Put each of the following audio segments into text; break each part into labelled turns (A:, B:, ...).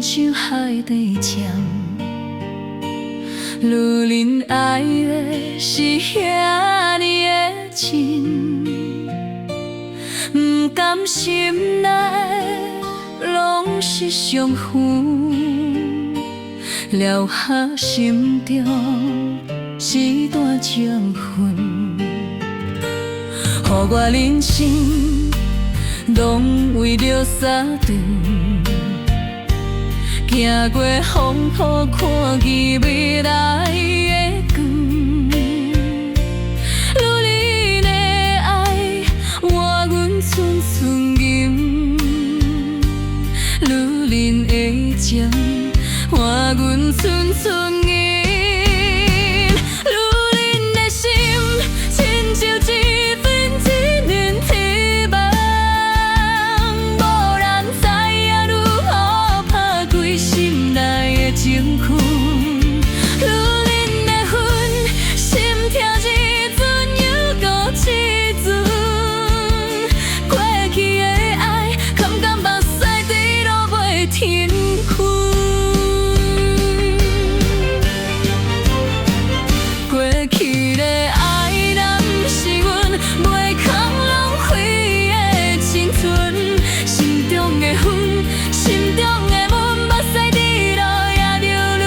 A: 亲像海底针，女人爱的是遐尼的真，不甘心内拢是伤痕，留下心中一段情分，予我人生拢为着三顿。行过风雨，看见未来的光。女人的爱换阮寸寸银，女人的情换阮寸寸银。女人的心亲像一份一念希望，无人知影如何打开心内的情窟。女人的魂，心跳一阵又搁一阵，过去的爱，甘甘目屎滴落袂停困。过去的爱，若不是阮袂空浪费的青春，心中的恨，心中的闷，目屎滴落也流润。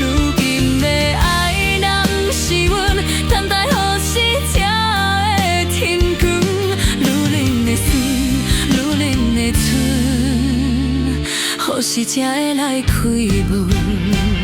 A: 如今的爱，若不是阮等待予时才会天光，女人的水，女人的春，予时才会来开门。